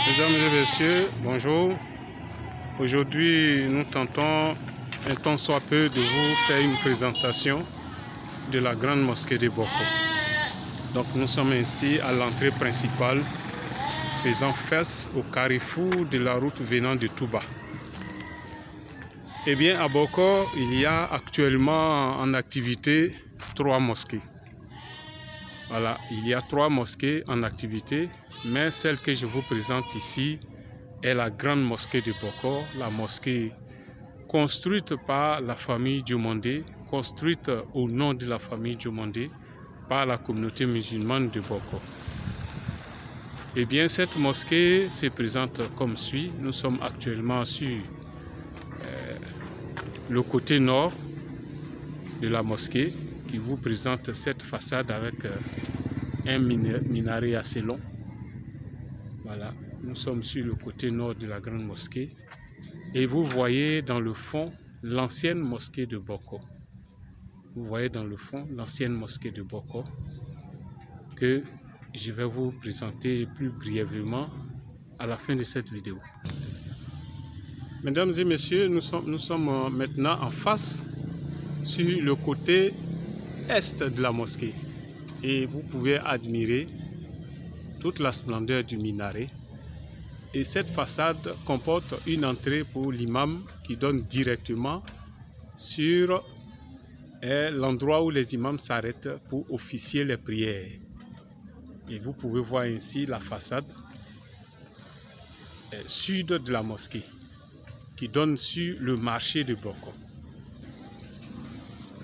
Mesdames et messieurs, bonjour. Aujourd'hui, nous tentons un tant soit peu de vous faire une présentation de la grande mosquée de Boko. Donc nous sommes ici à l'entrée principale, faisant face au carrefour de la route venant de Touba. Eh bien, à Boko, il y a actuellement en activité 3 mosquées. Voilà, il y a 3 mosquées en activité, mais celle que je vous présente ici est la grande mosquée de Boko, la mosquée construite par la famille Diomandé, construite au nom de la famille Diomandé par la communauté musulmane de Boko. Eh bien, cette mosquée se présente comme suit. Nous sommes actuellement sur le côté nord de la mosquée qui vous présente cette façade avec un minaret assez long. Voilà, nous sommes sur le côté nord de la grande mosquée et vous voyez dans le fond l'ancienne mosquée de Boko. Vous voyez dans le fond l'ancienne mosquée de Boko que je vais vous présenter plus brièvement à la fin de cette vidéo. Mesdames et messieurs, nous sommes maintenant en face sur le côté est de la mosquée et vous pouvez admirer toute la splendeur du minaret. Et cette façade comporte une entrée pour l'imam qui donne directement sur l'endroit où les imams s'arrêtent pour officier les prières. Et vous pouvez voir ainsi la façade sud de la mosquée qui donne sur le marché de Boko.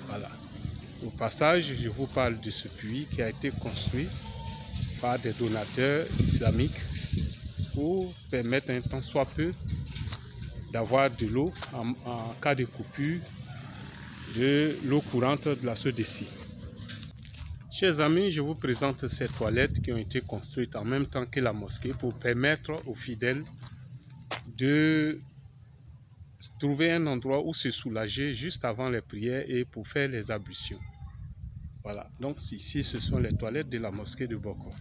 Voilà. Au passage, je vous parle de ce puits qui a été construit par des donateurs islamiques pour permettre un tant soit peu d'avoir de l'eau en cas de coupure de l'eau courante de la SODECI. Chers amis, je vous présente ces toilettes qui ont été construites en même temps que la mosquée pour permettre aux fidèles de trouver un endroit où se soulager juste avant les prières et pour faire les ablutions. Voilà, donc ici ce sont les toilettes de la mosquée de Boko.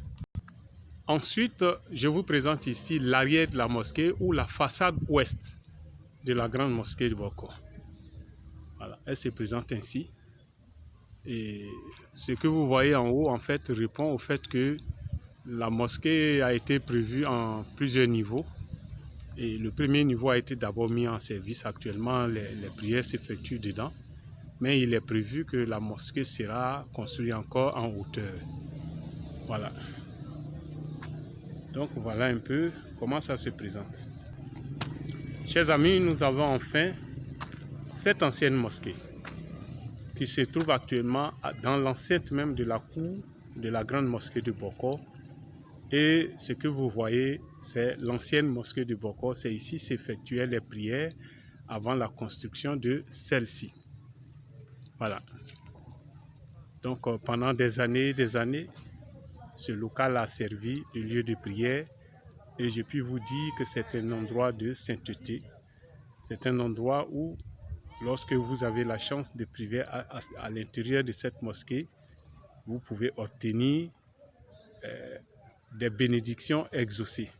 Ensuite, je vous présente ici l'arrière de la mosquée ou la façade ouest de la grande mosquée de Boko. Voilà, elle se présente ainsi. Et ce que vous voyez en haut, en fait, répond au fait que la mosquée a été prévue en plusieurs niveaux. Et le premier niveau a été d'abord mis en service. Actuellement, les prières s'effectuent dedans. Mais il est prévu que la mosquée sera construite encore en hauteur. Voilà. Donc voilà un peu comment ça se présente. Chers amis, nous avons enfin cette ancienne mosquée qui se trouve actuellement dans l'enceinte même de la cour de la grande mosquée de Boko. Et ce que vous voyez, c'est l'ancienne mosquée de Boko. C'est ici s'effectuaient les prières avant la construction de celle-ci. Voilà. Donc pendant des années, ce local a servi de lieu de prière. Et je puis vous dire que c'est un endroit de sainteté. C'est un endroit où, lorsque vous avez la chance de prier à l'intérieur de cette mosquée, vous pouvez obtenir des bénédictions exaucées.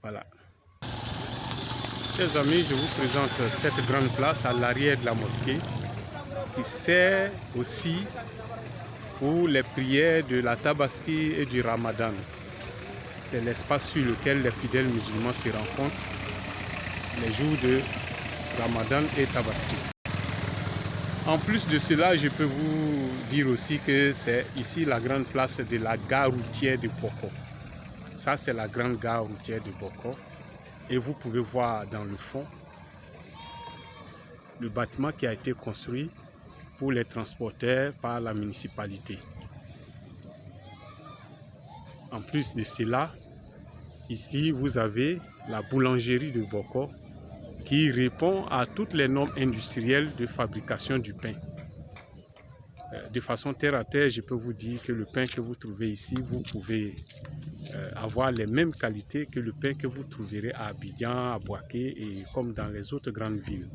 Voilà. Chers amis, je vous présente cette grande place à l'arrière de la mosquée qui sert aussi pour les prières de la Tabaski et du Ramadan. C'est l'espace sur lequel les fidèles musulmans se rencontrent les jours de Ramadan et Tabaski. En plus de cela, je peux vous dire aussi que c'est ici la grande place de la gare routière de Boko. Ça, c'est la grande gare routière de Boko. Et vous pouvez voir dans le fond le bâtiment qui a été construit pour les transporteurs par la municipalité. En plus de cela, ici, vous avez la boulangerie de Boko qui répond à toutes les normes industrielles de fabrication du pain. De façon terre à terre, je peux vous dire que le pain que vous trouvez ici, vous pouvez avoir les mêmes qualités que le pain que vous trouverez à Abidjan, à Bouaké et comme dans les autres grandes villes.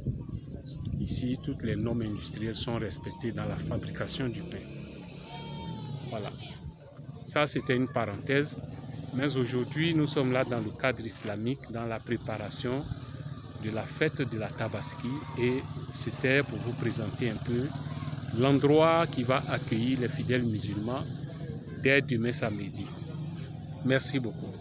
Ici, toutes les normes industrielles sont respectées dans la fabrication du pain. Voilà. Ça, c'était une parenthèse. Mais aujourd'hui, nous sommes là dans le cadre islamique, dans la préparation de la fête de la Tabaski, et c'était pour vous présenter un peu l'endroit qui va accueillir les fidèles musulmans dès demain samedi. Merci beaucoup.